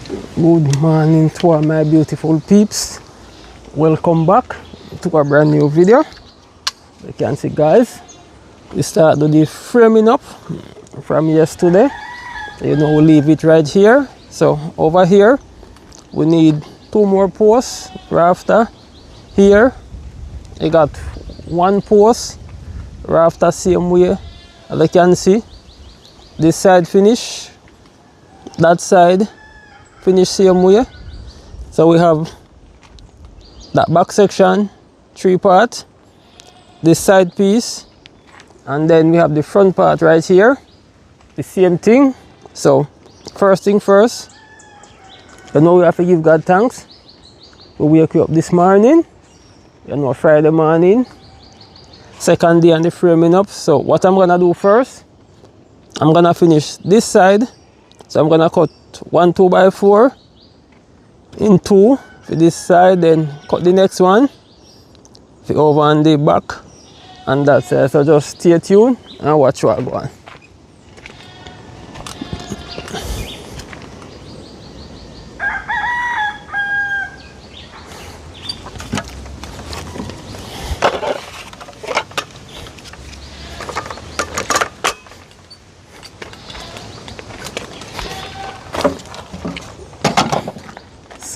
Good morning to all my beautiful peeps. Welcome back to a brand new video. You can see, guys, we start to the framing up from yesterday. We leave it right here. So over here we need 2 more posts, rafter. Here I got 1 post, rafter same way. As you can see, this side finish, that side finish same way. So we have that back section 3 part, this side piece, and then we have the front part right here, the same thing. So first thing first, we have to give God thanks. We wake you up this morning, Friday morning, second day on the framing up. So what I'm gonna do first, I'm gonna finish this side. So I'm gonna cut 1 2x4 in 2 for this side, then cut the next one for over on the back, and that's it. So just stay tuned and watch what go on.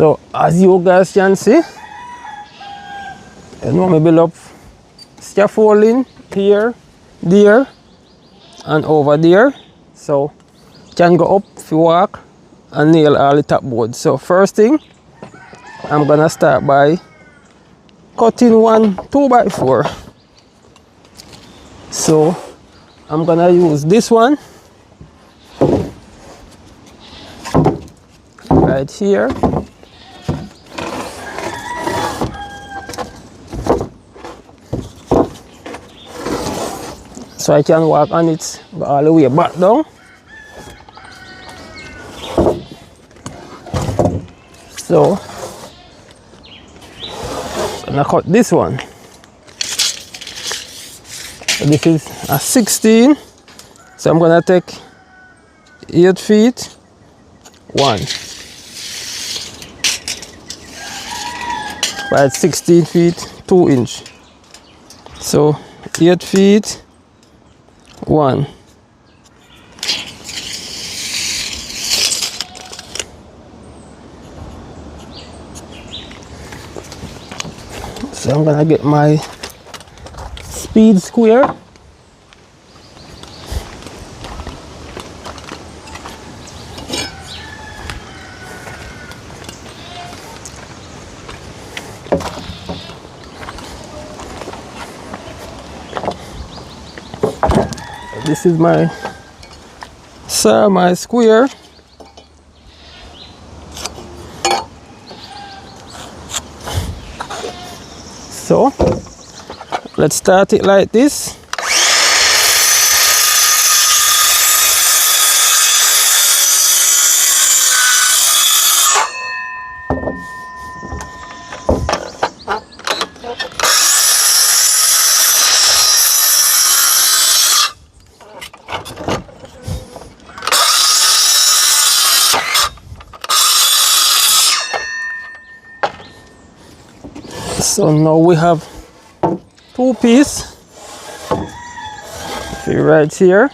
So as you guys can see, me build up scaffolding here, there, and over there. So can go up if you walk and nail all the top boards. So first thing, I'm gonna start by cutting 1 2x4. So I'm gonna use this one right here. So I can walk on it all the way back down. So I'm gonna cut this one. So this is a 16. So I'm gonna take 8 feet, 1. Right, 16 feet, 2 inch. So 8 feet, 1. So I'm gonna get my speed square. This is my square. So let's start it like this. So now we have 2 pieces right here.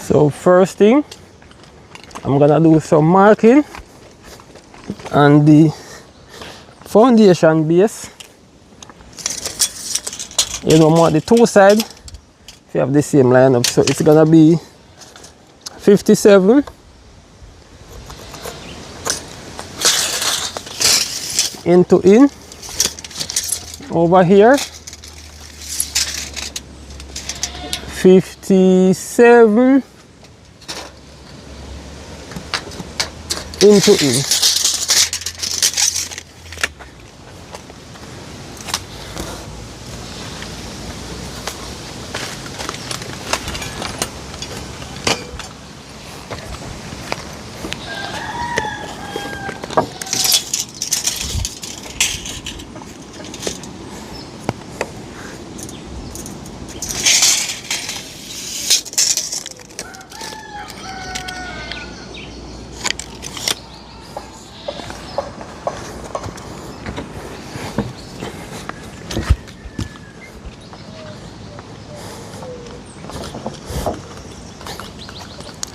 So first thing, I'm gonna do some marking on the foundation base. You know, want the 2 sides if you have the same lineup. So it's gonna be 57 into in over here, 57 into in.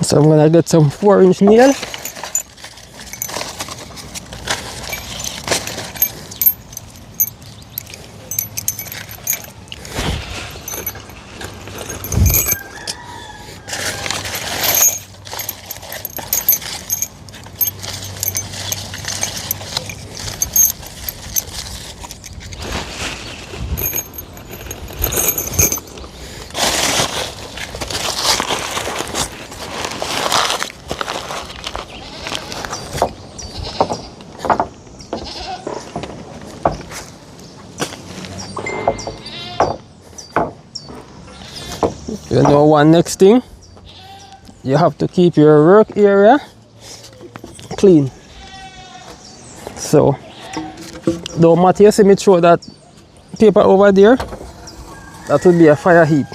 So I'm gonna get some 4-inch nail. You know, one next thing, you have to keep your work area clean. So don't matter, you see me throw that paper over there, that would be a fire heap.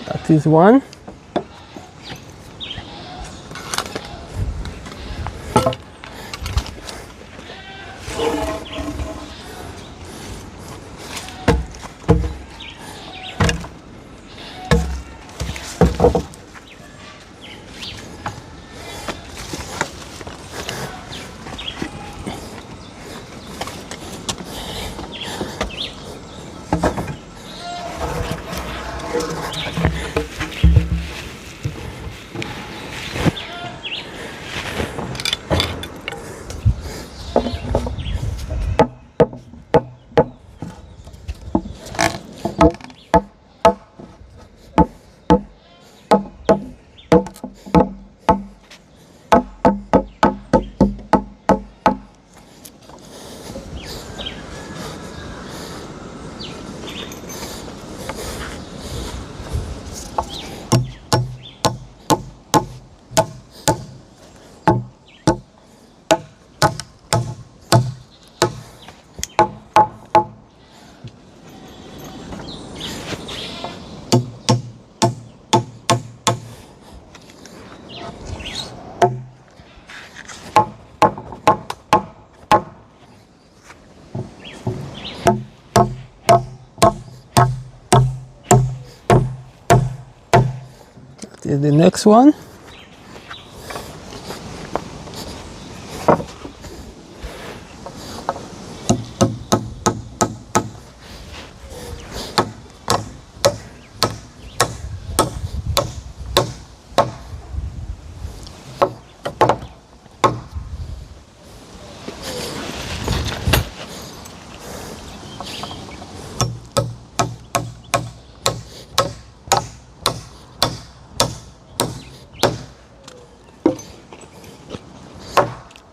That is one. is the next one.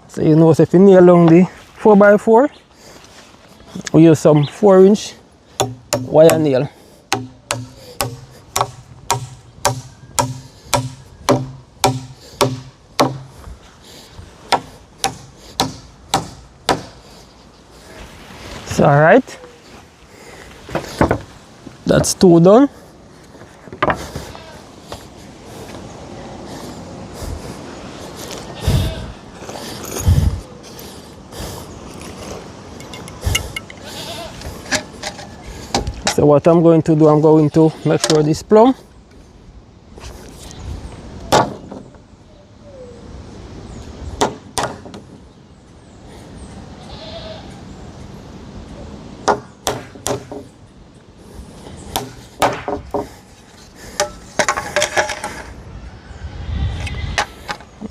So you know, if you nail along the 4x4, we use some 4-inch wire nail. It's all right. That's 2 done. So what I'm going to do, I'm going to make sure this plumb.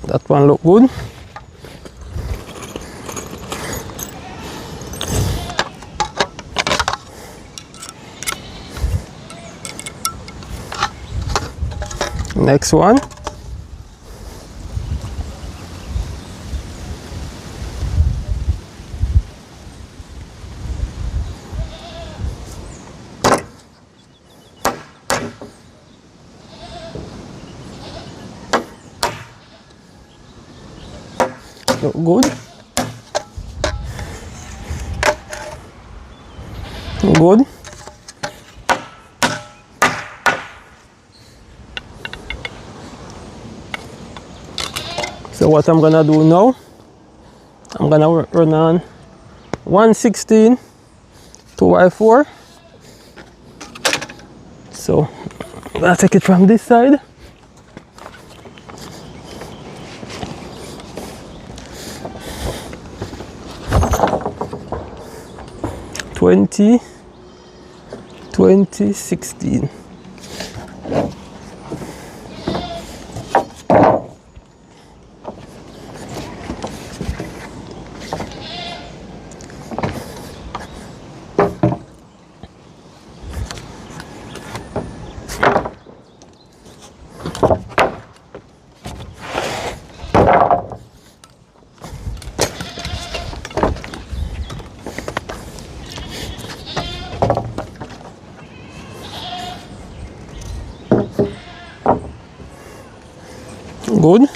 That one look good. Next one. Look good. Good. So what I'm gonna do now, I'm gonna run on 1/16 2x4. So I'm gonna take it from this side. Twenty 16. Good.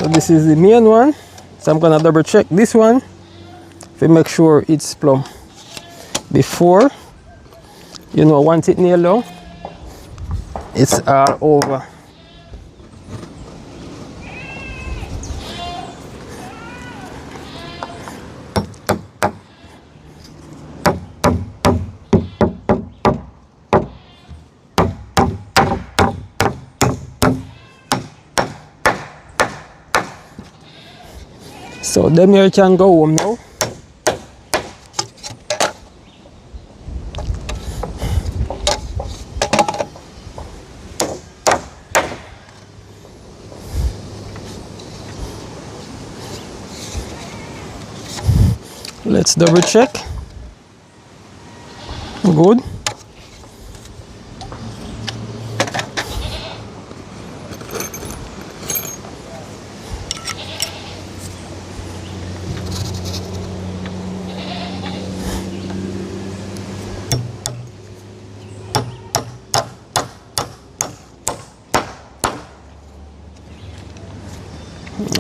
So this is the main one. So I'm gonna double check this one to make sure it's plumb. Before, you know, once it nailed down, it's all over. So them here can go home now. Let's double check. Good.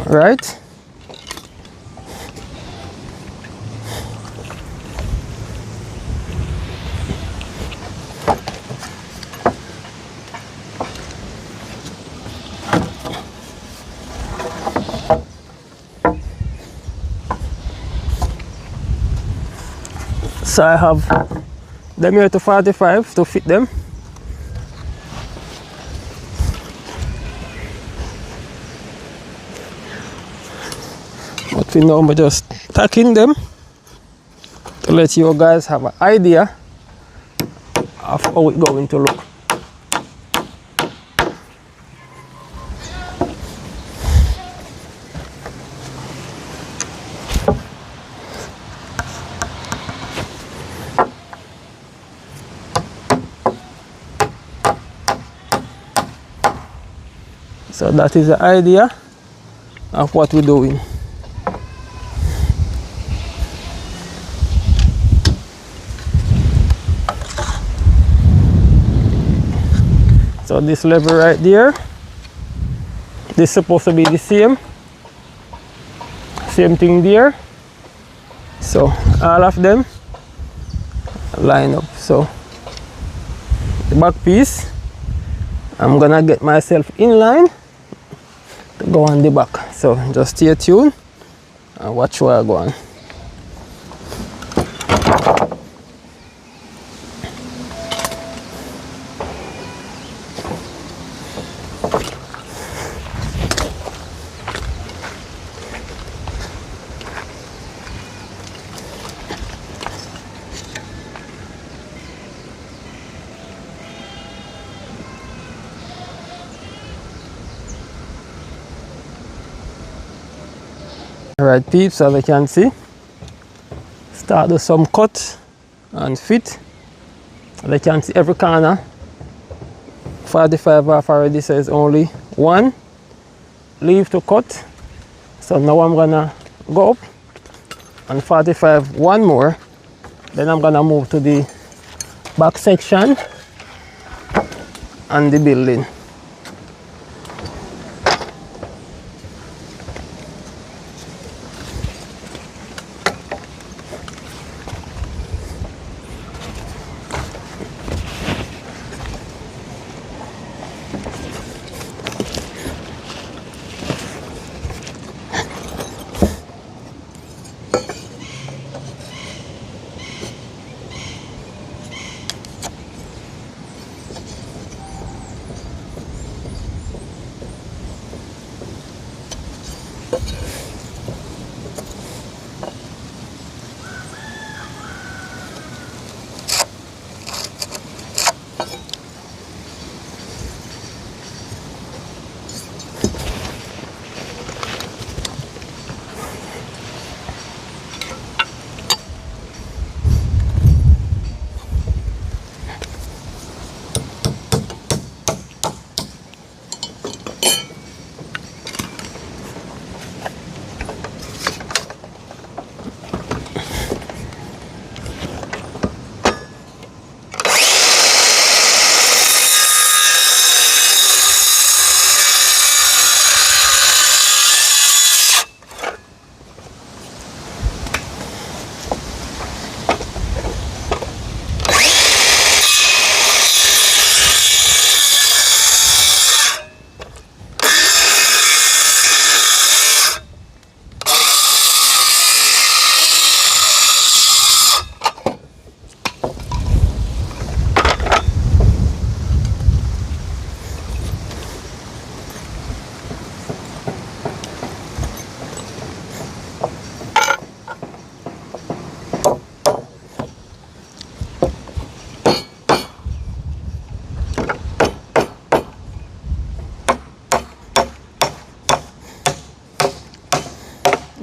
right? So I have them here to 45 to fit them. But for now, I'm just tacking them to let you guys have an idea of how it's going to look. So that is the idea of what we're doing. So this level right there, this is supposed to be the same thing there. So all of them line up. So the back piece, I'm gonna get myself in line to go on the back. So just stay tuned and watch where I go on. Alright peeps, as you can see, start with some cut and fit. As you can see, every corner 45 off already says only one leave to cut. So now I'm gonna go up and 45 one more, then I'm gonna move to the back section and the building.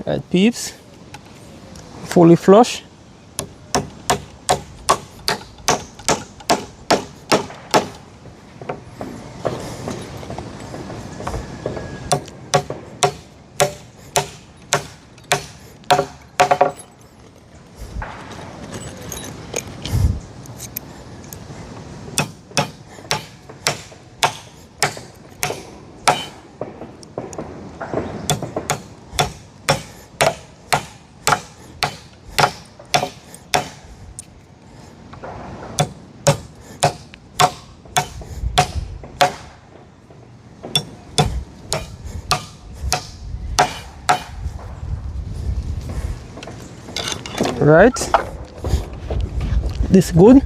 Right peeps, fully flush. Right, this good.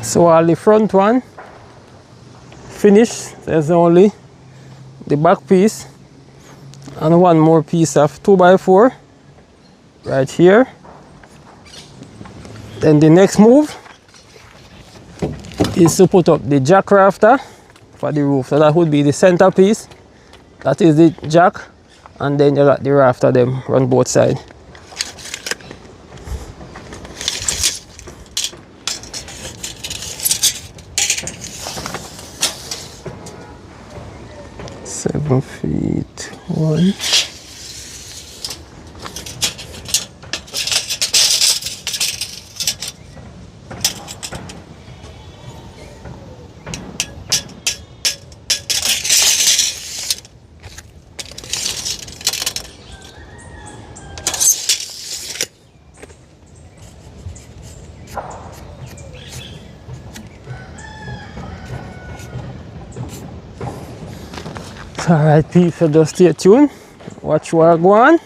So all the front one finished. There's only the back piece and one more piece of 2x4 right here. Then the next move is to put up the jack rafter for the roof. So that would be the center piece. That is the jack, and then you got the rafter them run both sides. Seven feet one. Alright people, just stay tuned, watch where I go on.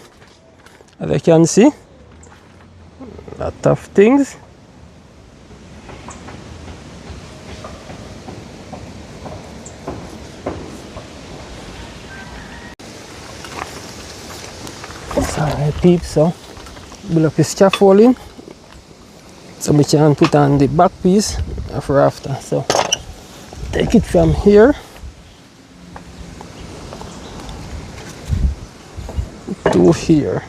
As you can see, a lot of things. Alright peeps, so build up the scaffolding so we can put on the back piece of rafter. So take it from here to here.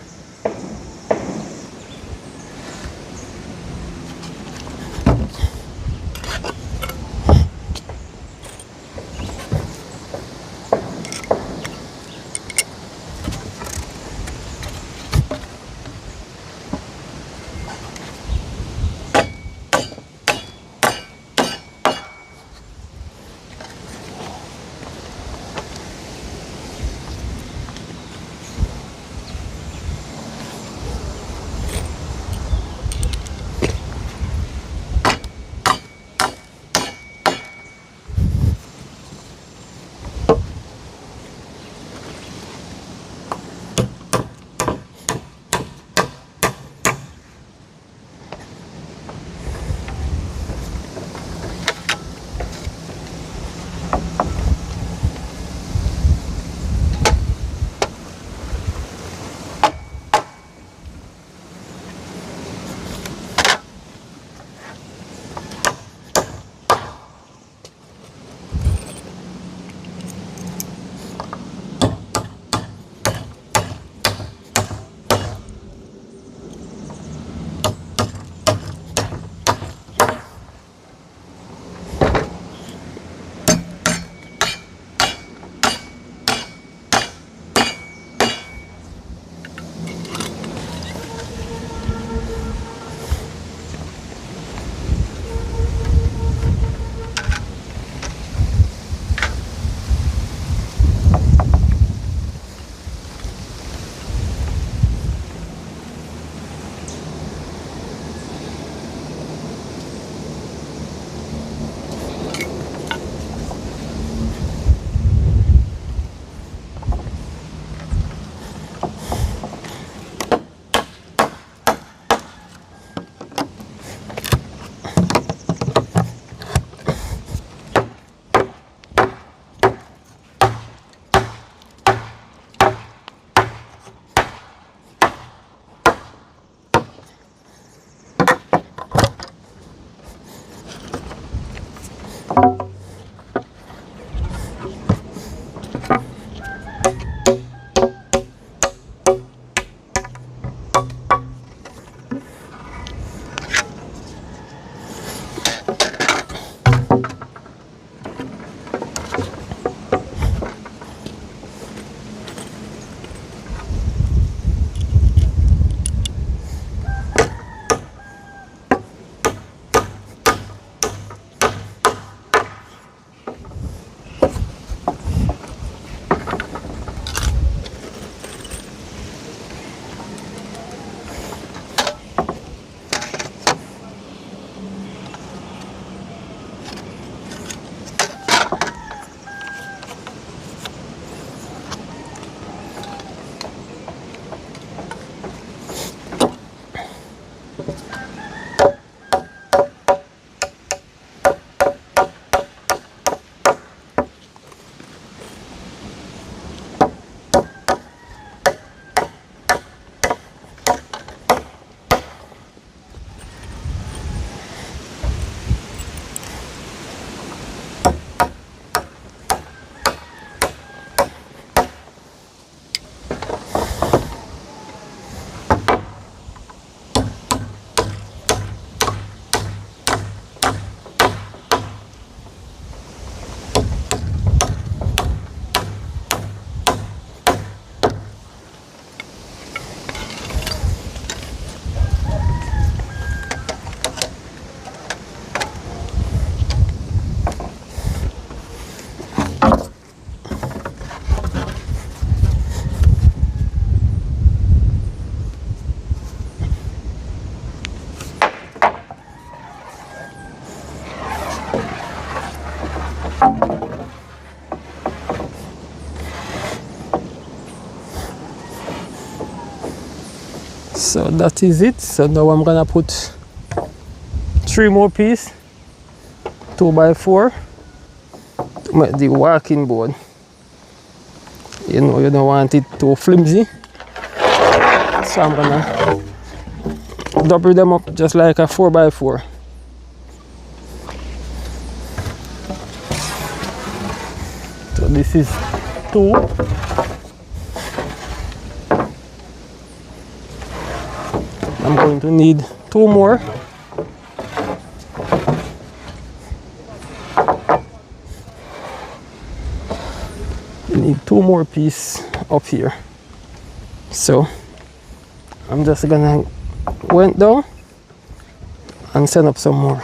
So that is it. So now I'm gonna put 3 more pieces, 2x4, to make the walking board. You know, you don't want it too flimsy, so I'm gonna double them up just like a 4x4. So this is 2. I'm going to need 2 more. You need 2 more pieces up here. So I'm just gonna went down and set up some more.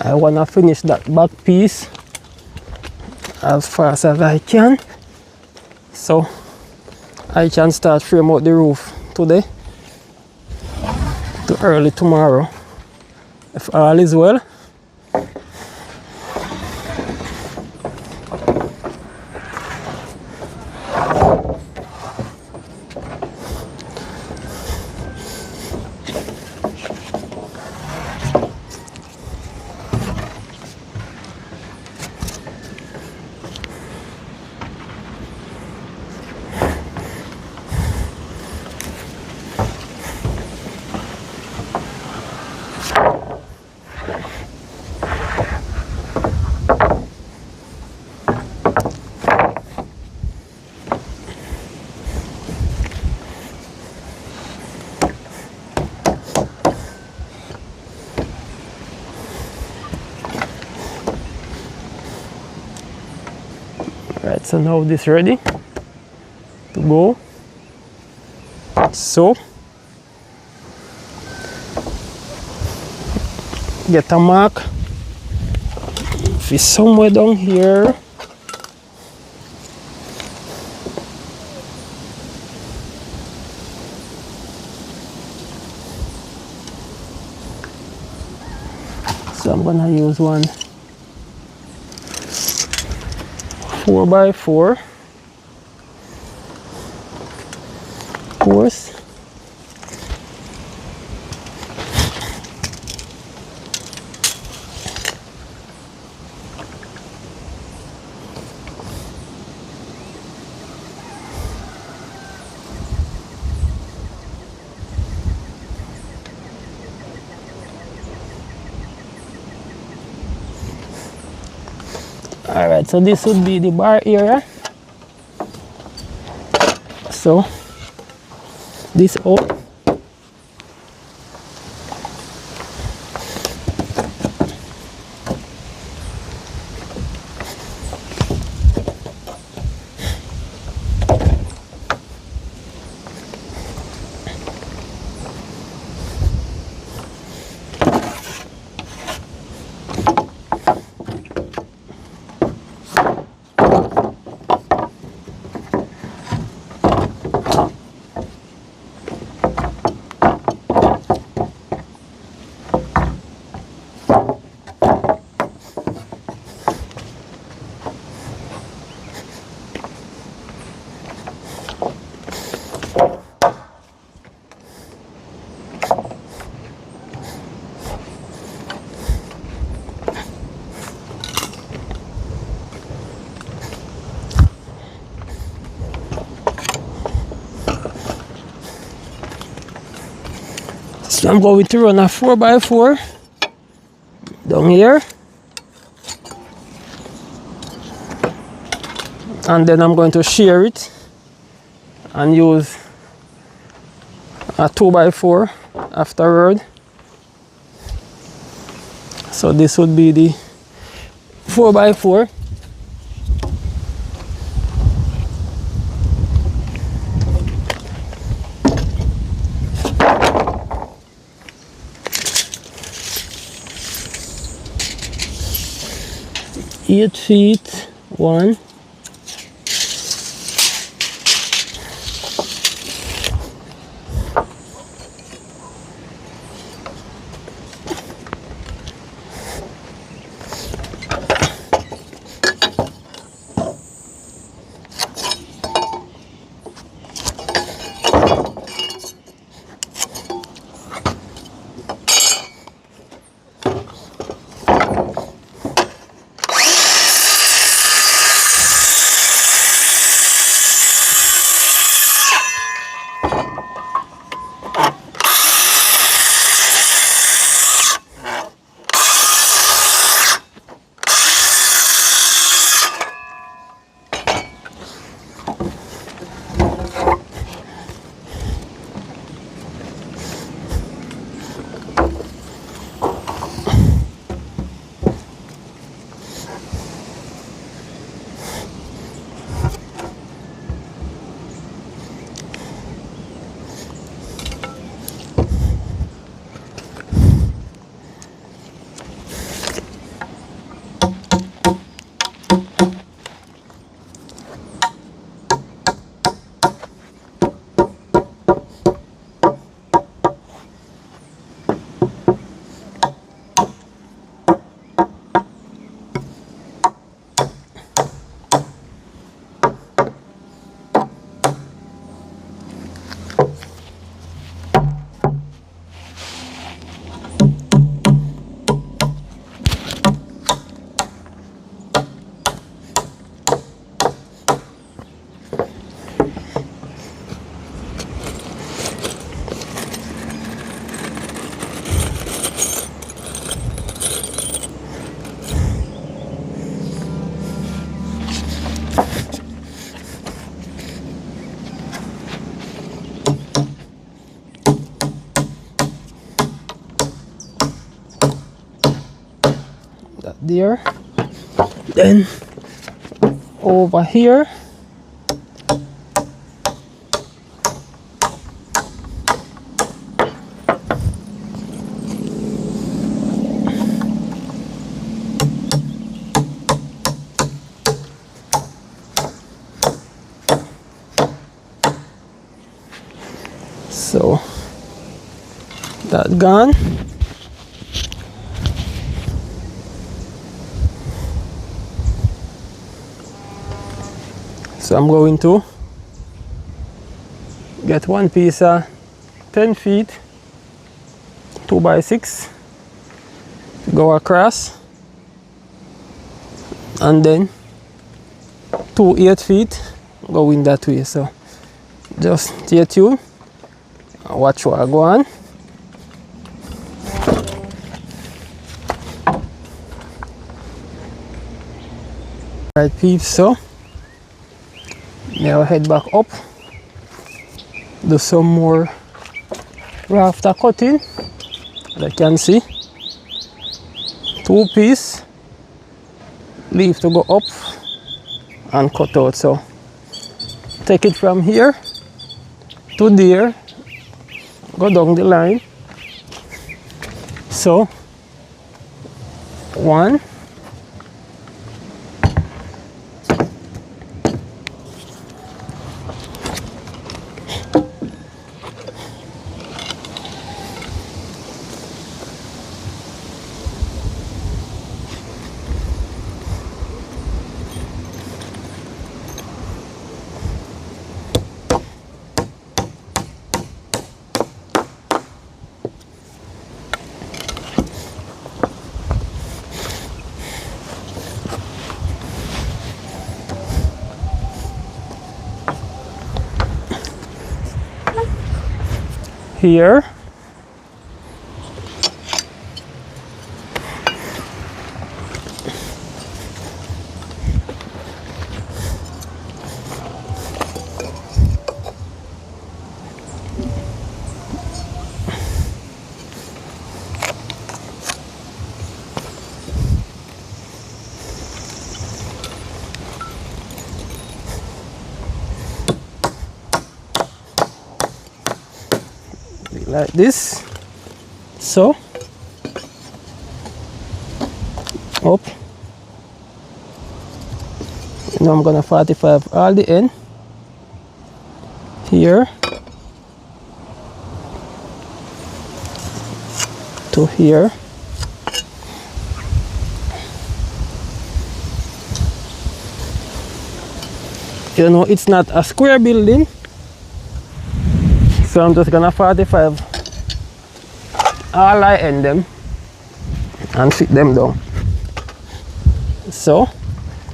I want to finish that back piece as fast as I can, so I can start frame out the roof today to early tomorrow, if all is well. Right, so now this ready to go. So get a mark. If it's somewhere down here, So I'm gonna use one 4x4 course. Alright, so this would be the bar area. So this out. So I'm going to run a 4x4 down here, and then I'm going to shear it and use a 2x4 afterward. So this would be the 4x4. Eight feet one. That there. Then over here, so that gone. So I'm going to get one piece of 10 feet 2x6 to go across, and then 2 8 feet going that way. So just stay tuned and watch what I go on. Right peeps, so now head back up, do some more rafter cutting. As you can see, 2 piece leave to go up and cut out. So take it from here to there, go down the line. So 1, here, like this. So up. Now I'm gonna 45 all the end here to here. You know, it's not a square building, so I'm just gonna 45 all I end them and fit them down. So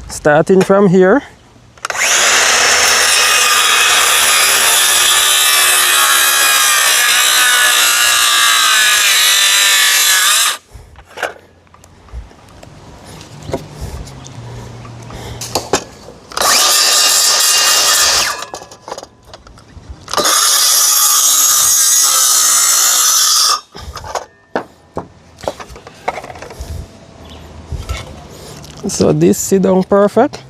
starting from here, so this sit down perfect.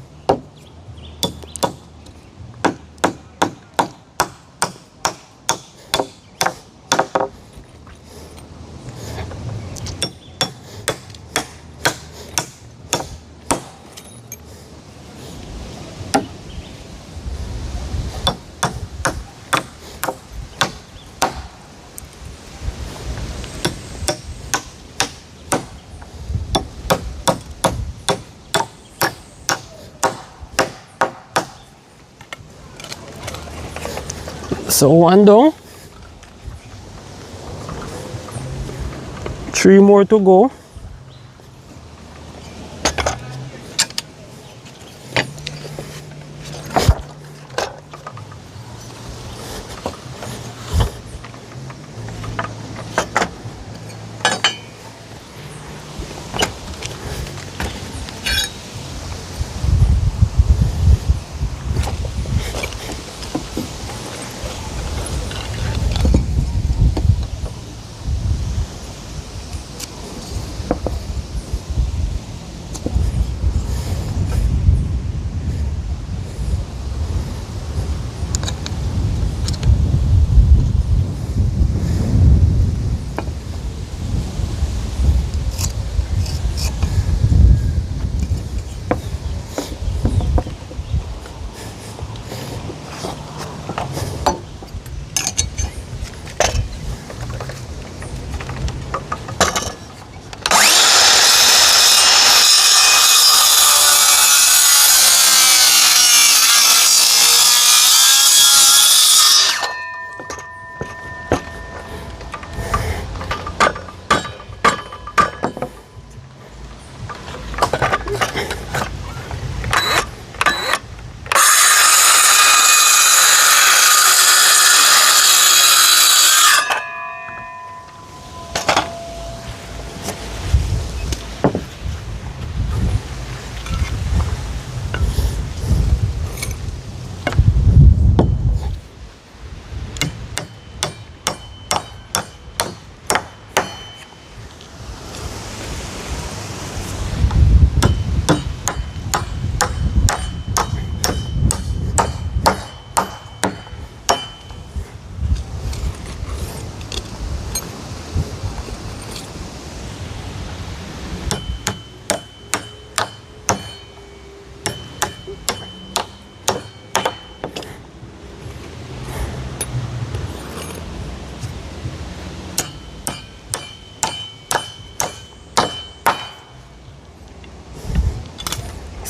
So 1 down, 3 more to go.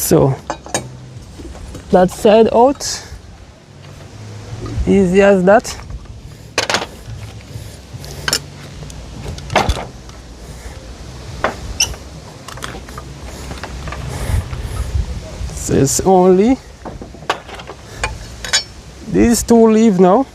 So that side out, easy as that. So it's only these two leave now.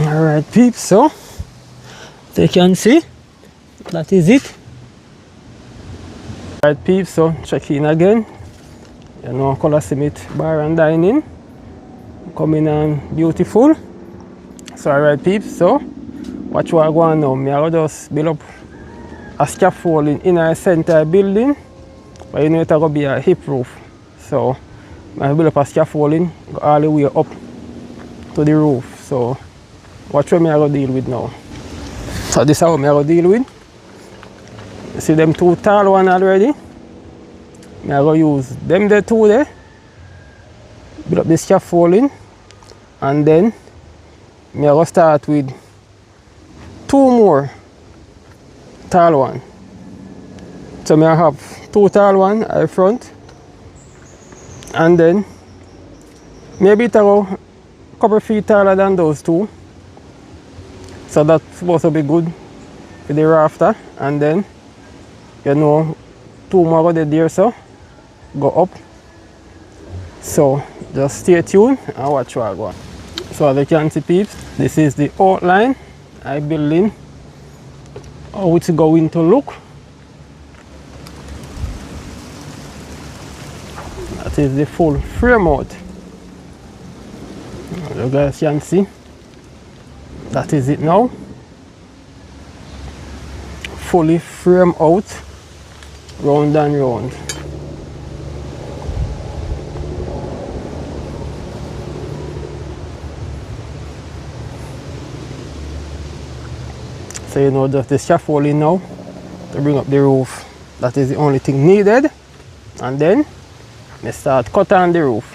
Alright peeps, so you can see that is it. Alright peeps, so check in again. You know, color cement bar and dining coming on beautiful. So alright peeps, so what you are going now, I will just build up a scaffolding in our center building, but you know it's going to be a hip roof. So I will build up a scaffolding, go all the way up to the roof. So watch what I will deal with now. So this is how I will deal with. You see them two tall one already? I will use them the two there, build up the scaffolding, and then I will start with two more tall one. So I have two tall one at the front, and then maybe it's a couple feet taller than those two. So that's supposed to be good for the rafter. And then, you know, two more go there, so go up. So just stay tuned and watch what I go on. So as you can see peeps, this is the outline I building, how it's going to look. That is the full frame out. You guys can see that is it now, fully frame out, round and round. So you know, just the scaffolding now to bring up the roof. That is the only thing needed, and then I start cut on the roof.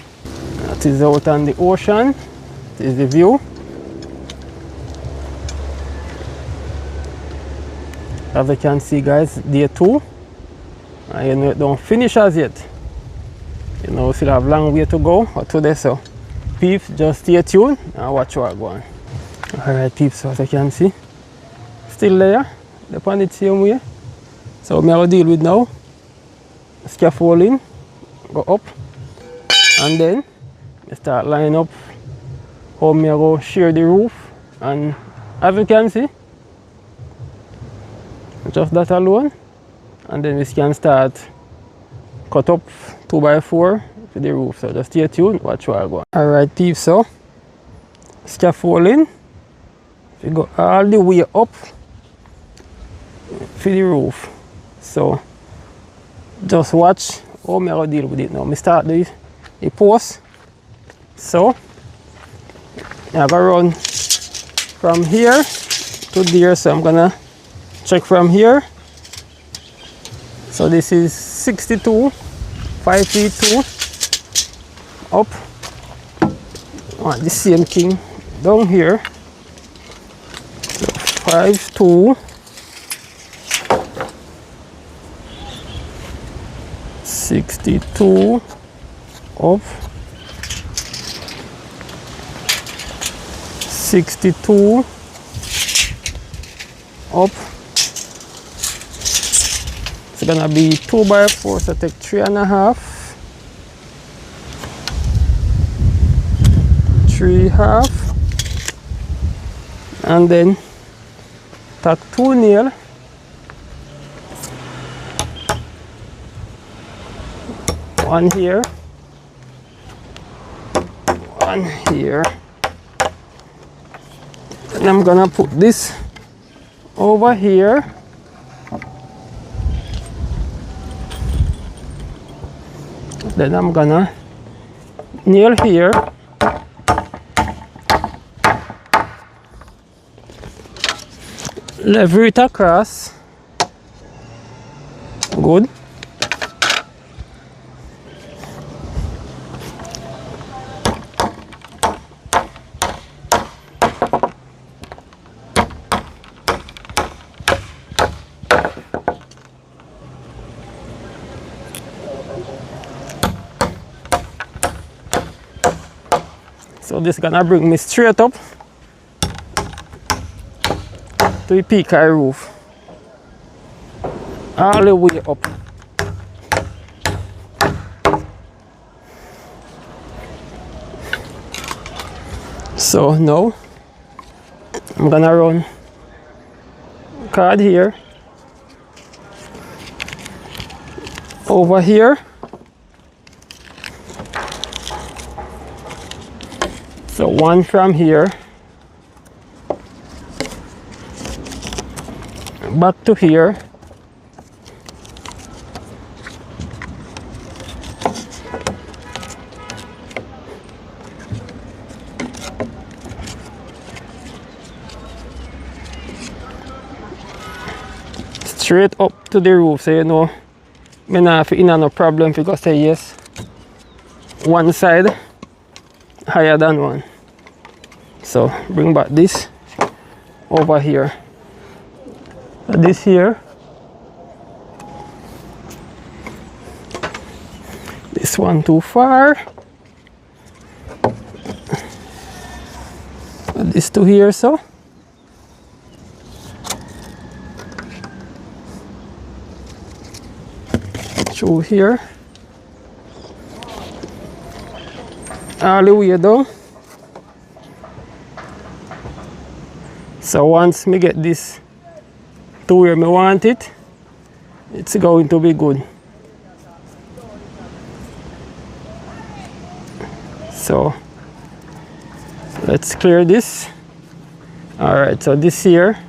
That is out on the ocean. This is the view. As you can see guys, day 2, and you know it don't finish as yet. You know we still have a long way to go for today, so peeps, just stay tuned and watch what I go on. Alright peeps, so as you can see, still there, upon it same way. So I will deal with now, scaffolding, go up, and then I start line up how I go share the roof. And as you can see, just that alone, and then we can start cut up 2x4 for the roof. So just stay tuned, watch what I go on. Alright peeps, so scaffolding, we go all the way up for the roof. So just watch how I go deal with it now. I start the post. So I go run from here to there, so I'm gonna check from here. So this is 62, 5 feet 2 up. On the same thing down here. So 5, 2, 62 up, 62 up. It's gonna be 2x4, so take 3.5, 3.5, and then take 2 nail, one here, one here, and I'm gonna put this over here. Then I'm gonna nail here, lever it across, good. So this is gonna bring me straight up to the peak of the roof, all the way up. So now I'm gonna run card here, over here. So one from here, back to here, straight up to the roof. So you know, me not in no problem if you go say yes. One side higher than one. So bring back this over here. This here. This one too far. This to here, so. Through here. All the way down. So once me get this to where me want it, it's going to be good. So let's clear this. All right, so this here.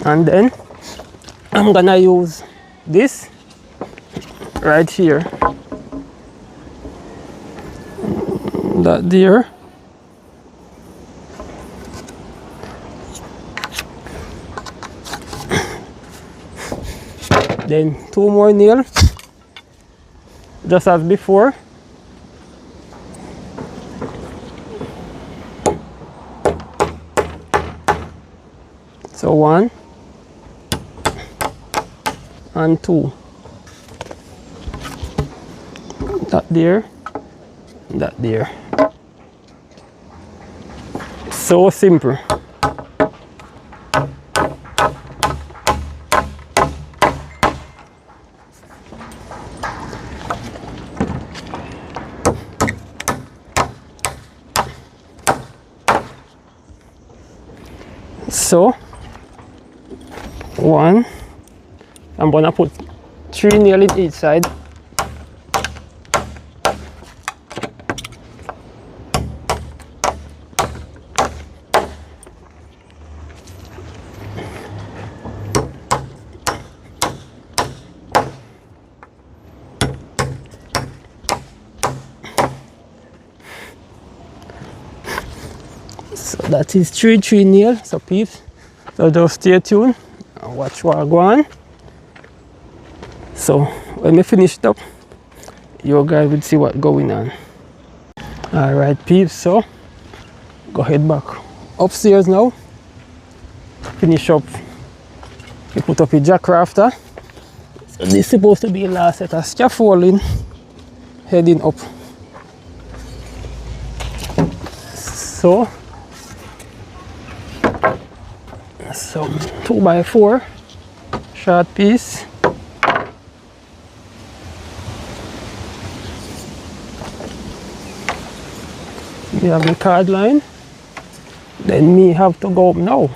And then I'm gonna use this right here. That there. Then 2 more nails, just as before. So 1 and 2. That there, that there. So simple. So 1, I'm gonna put 3 nails in each side. So that is 3 nails, so peeps. So just stay tuned and watch what I go on. So when we finish it up, you guys will see what's going on. Alright peeps, so go head back upstairs now. Finish up. You put up a jack rafter. So this is supposed to be the last set of scaffolding heading up. So 2x4 short piece. We have the card line. Then me have to go up now.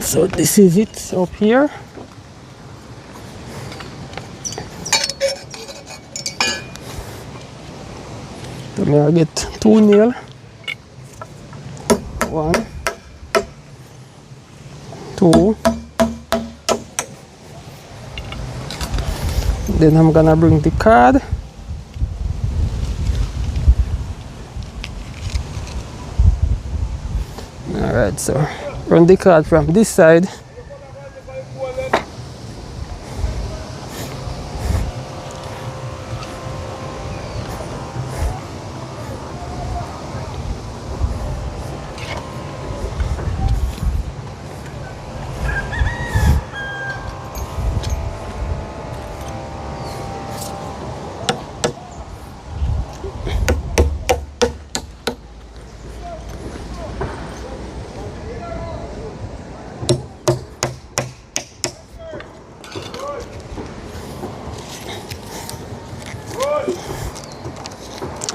So this is it up here. So now I get 2 nails. 1, 2. Then I'm gonna bring the card. Alright, so run the card from this side.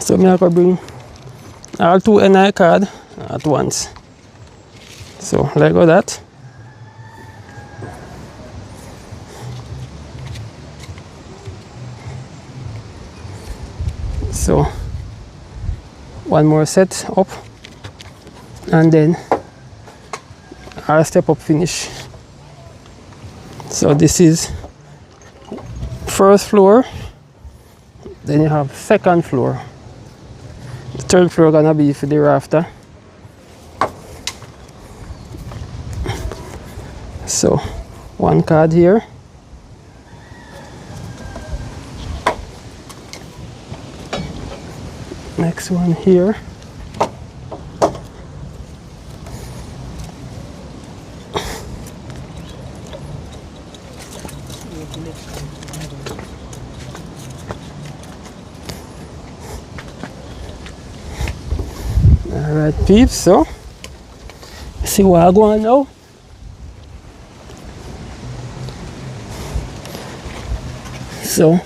So me I could bring all 2 NI card at once. So like that. So one more set up, and then I'll step up finish. So this is first floor, then you have second floor. The third floor gonna be for the rafter. So one card here. Next one here. Alright peeps, so see what I go on now. So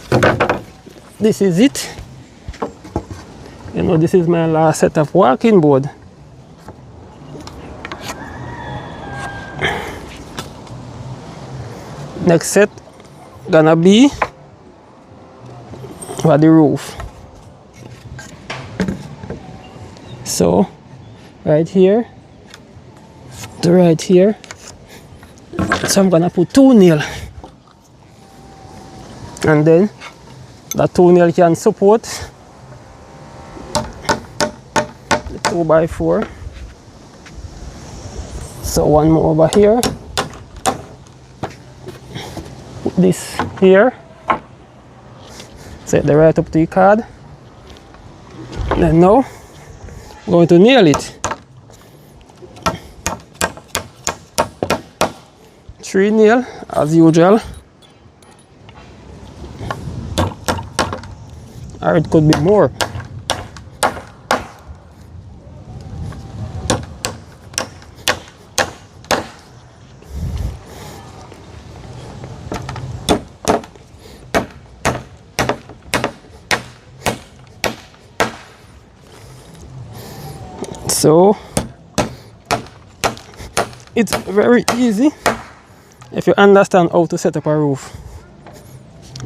this is it. You know, this is my last set of walking board. Next set gonna be for the roof. So right here to right here. So I'm gonna put 2 nails. And then that 2 nail can support the 2x4. So one more over here. Put this here. Set the right up to the card. And now I'm going to nail it. 3 nails as usual. Or it could be more. So it's very easy if you understand how to set up a roof.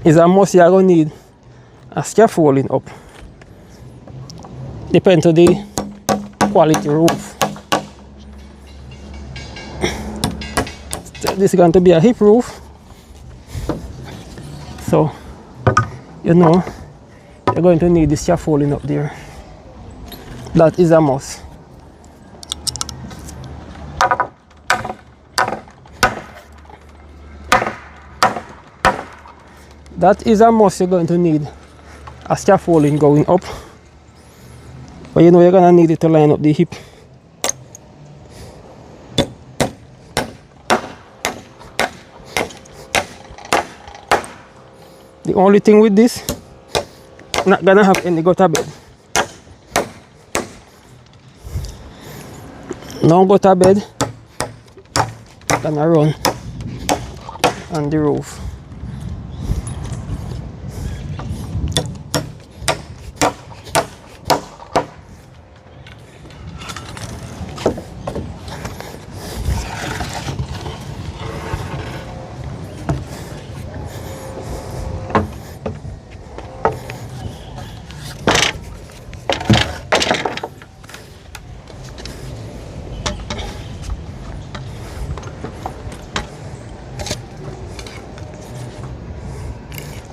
It's a must. You're going to need a scaffolding up. Depends on the quality roof. So this is going to be a hip roof. So you know you're going to need the scaffolding up there. That is a must. That is a must. You're going to need a scaffolding going up, but you know you're gonna need it to line up the hip. The only thing with this, not gonna have any gutter bed. No gutter bed. Gonna run on the roof.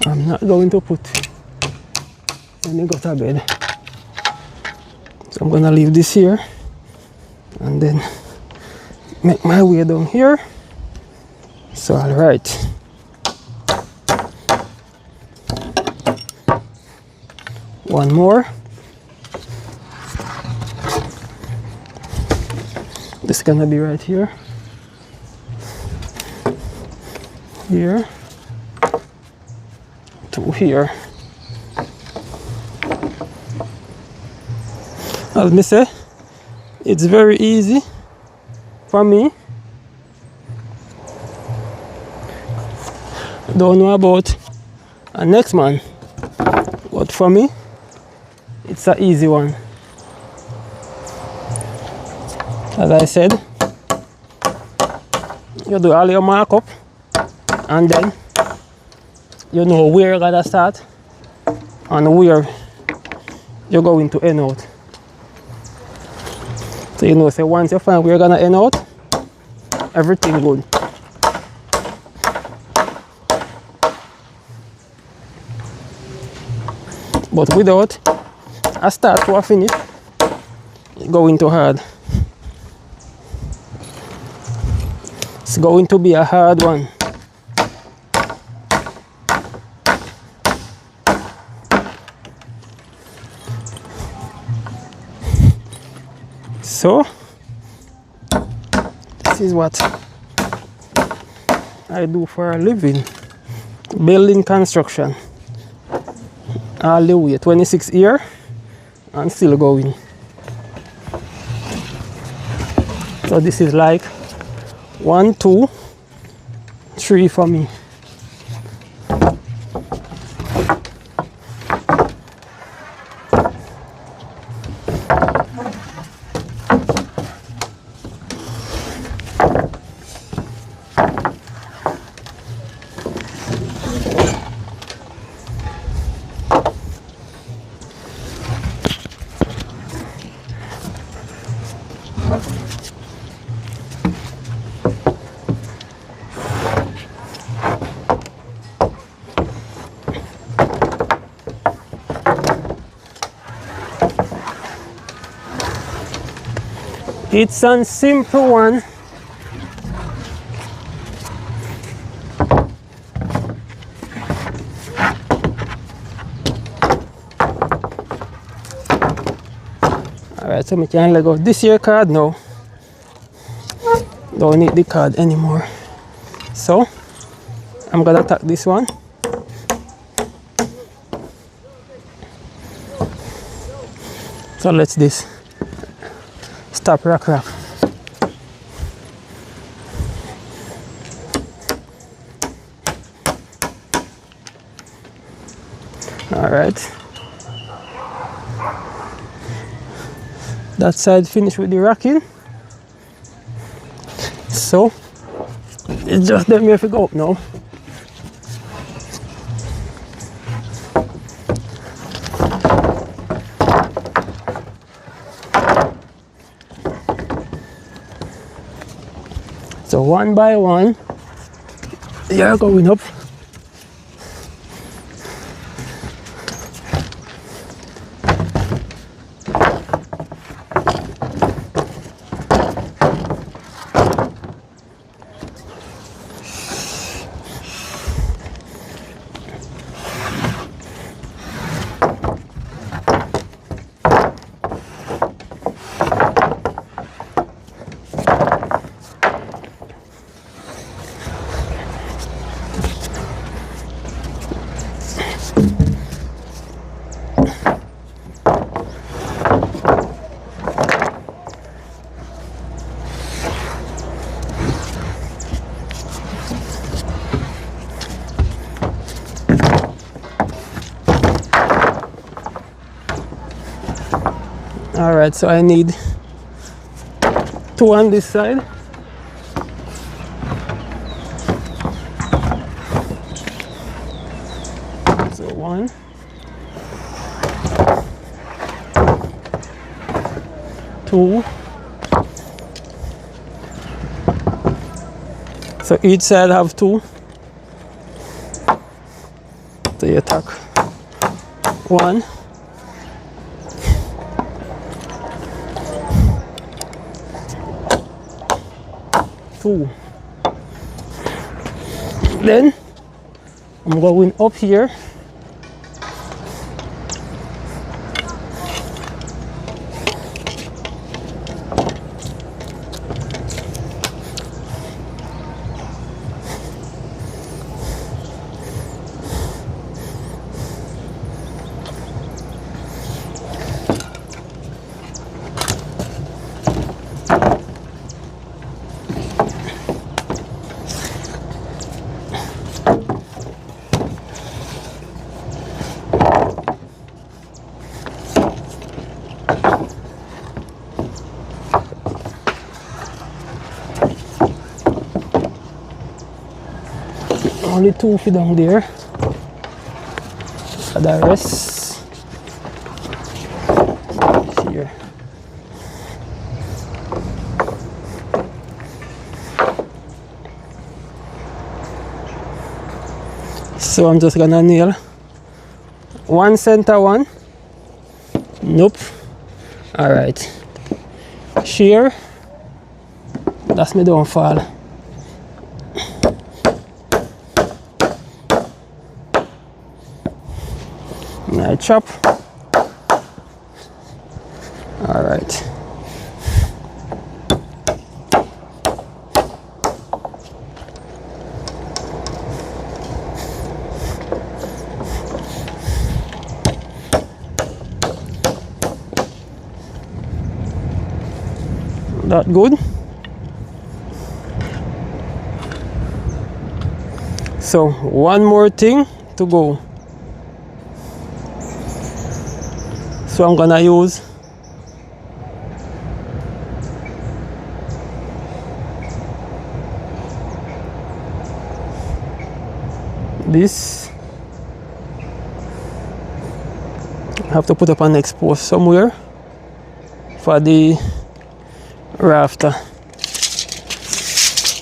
I'm not going to put any gutter bed, so I'm gonna leave this here and then make my way down here. So all right, one more. This is gonna be right here, here to here. As me say, it's very easy for me. Don't know about a next man, but for me It's an easy one. As I said, you do all your markup and then you know where you're gonna start and where you're going to end out. So you know, say once you find where you're gonna end out, everything good. But without a start to a finish, it's going too hard. It's going to be a hard one. So, this is what I do for a living. Building construction. All the way, 26 years and still going. So this is like 1, 2, 3 for me. It's a simple one. Alright, so we can let go this year card now. Don't need the card anymore. So I'm gonna tack this one. So let's this. Stop rock. All right. That side finished with the racking. So it's just them here to go up now. So one by one, you're going up. All right, so I need 2 on this side. So 1, 2. So each side have 2. So you tack 1. 2. Then I'm going up here. Only 2 feet down there. For the rest here. So I'm just gonna nail one center one. Nope. All right. Shear. That's me downfall. I chop. All right. That good. So one more thing to go. So I'm gonna use this. I have to put up an expose somewhere for the rafter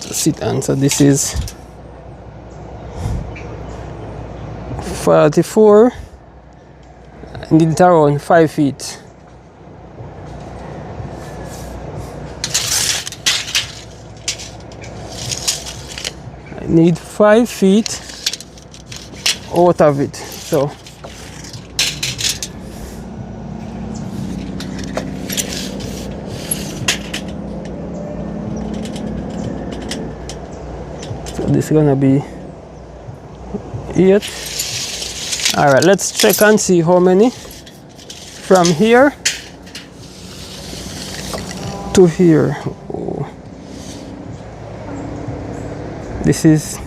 to sit on. So this is 44. I need it around 5 feet. I need 5 feet out of it. So this is gonna be 8. All right, let's check and see how many from here to here. Oh. This is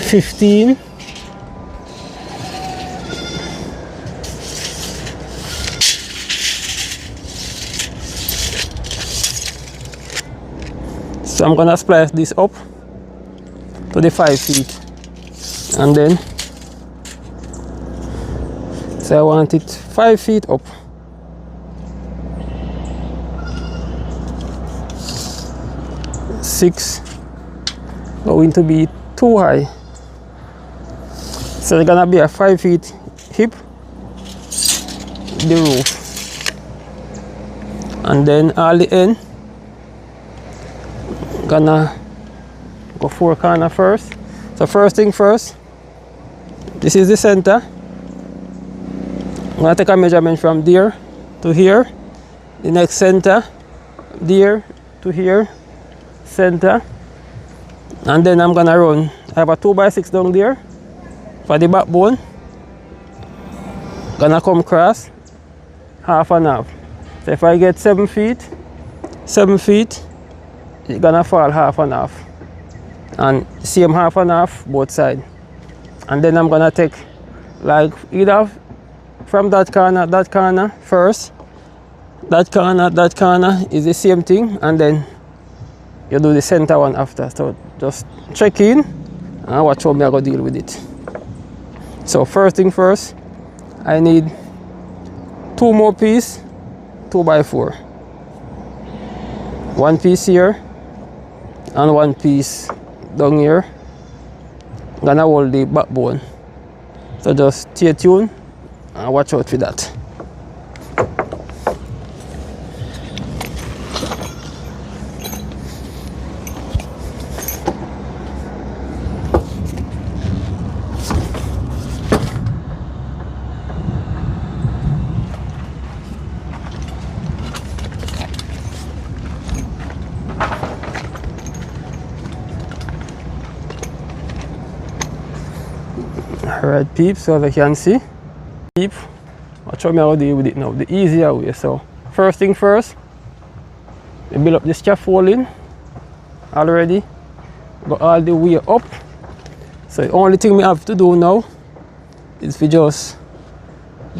15. So I'm gonna splice this up to the 5 feet, and then so I want it 5 feet up. Six going to be too high, so it's gonna be a 5 feet hip, the roof, and then all the end gonna go 4 corner first. So first thing first, this is the center. I'm gonna take a measurement from there to here. The next center, there to here, center, and then I'm gonna run. I have a 2x6 down there for the backbone. Gonna come across half and half. So if I get 7 feet, it's gonna fall half and half, and same half and half both sides. And then I'm gonna take like either from that corner first, that corner is the same thing, and then you do the center one after. So just check in and watch how me I go deal with it. So first thing first, I need 2 more pieces, 2x4. 1 piece here and 1 piece down here. I'm gonna hold the backbone. So just stay tuned and watch out for that. Alright peeps, so as you can see, watch how me how to deal with it now, the easier way. So first thing first, we build up the scaffolding already, go all the way up. So the only thing we have to do now is we just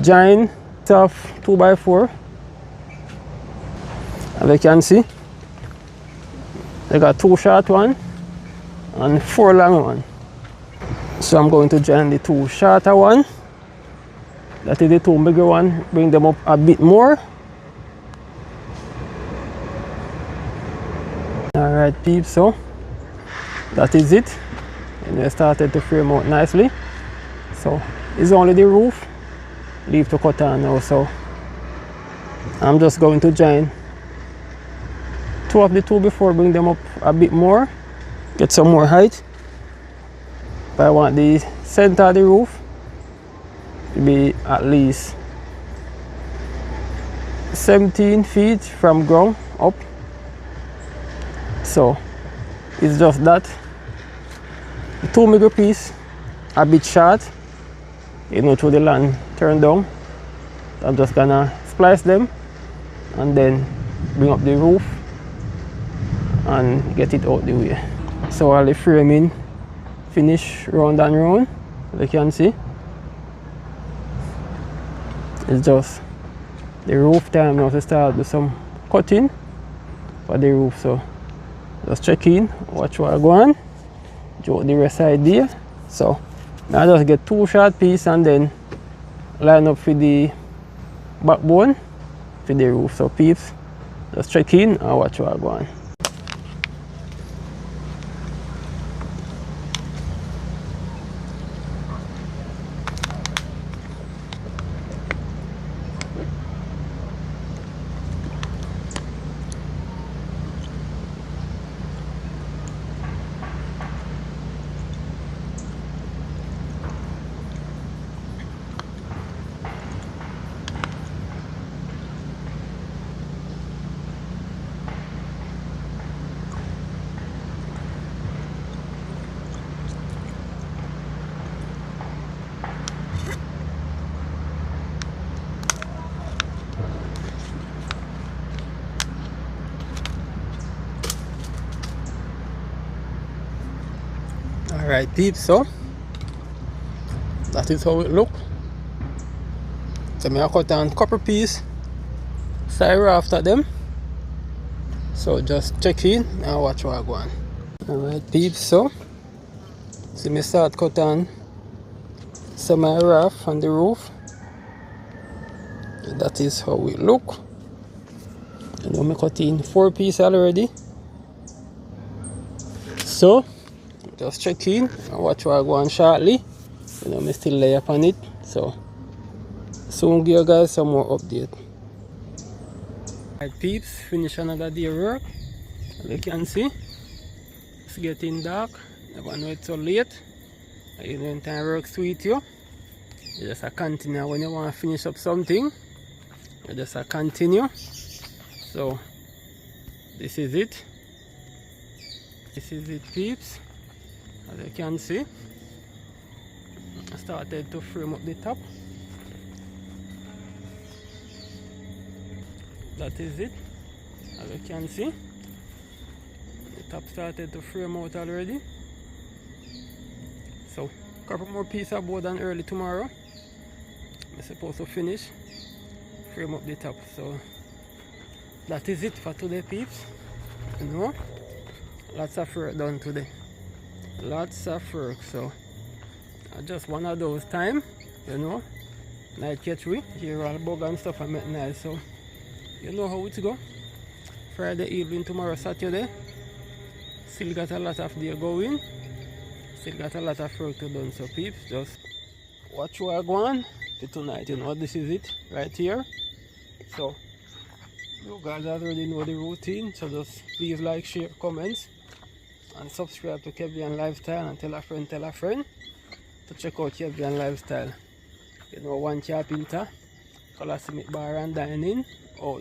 join off 2x4. As you can see, I got 2 short one and 4 long one. So I'm going to join the two shorter one. That is the two bigger one. Bring them up a bit more. Alright peeps, so that is it. And we started to frame out nicely. So it's only the roof. Leave to cut on now, so I'm just going to join two of the two before, bring them up a bit more, get some more height. But I want the center of the roof to be at least 17 feet from ground up. So it's just that the two bigger piece a bit short, you know, through the land turn down. I'm just gonna splice them and then bring up the roof and get it out the way. So all the framing finish round and round, as you can see. It's just the roof time now to start with some cutting for the roof. So just check in, watch what I go on, do the rest idea. So now just get two short pieces and then line up for the backbone for the roof. So peeps, just check in and watch what I go on. Alright peeps, so that is how it look. So I cut down copper piece side after them. So just check in and watch what I go on. Alright peeps, so see me start cut on some raft on the roof. That is how it look. You know, I cut in 4 pieces already. So just check in and watch what I go on shortly. You know, I still lay up on it. So soon give you guys some more update. Alright peeps, finish another day of work. As you can see, it's getting dark. Never know it's so late. You know, when time work sweet you just a continue. When you want to finish up something, you just a continue. So this is it. This is it peeps. As you can see, I started to frame up the top. That is it. As you can see, the top started to frame out already. So a couple more pieces of board and early tomorrow I'm supposed to finish frame up the top. So that is it for today peeps. You know, lots of work done today. Lots of work. So just one of those time, you know, night catch we hear all bug and stuff I make nice. So you know how it go. Friday evening, tomorrow Saturday. Still got a lot of day going. Still got a lot of work to do. So peeps, just watch what I go on for tonight. You know, this is it right here. So you guys already know the routine. So just please like, share, comments, and subscribe to Caribbean Lifestyle, and tell a friend to check out Caribbean Lifestyle. You know, one carpenter, colaz bar and dining out.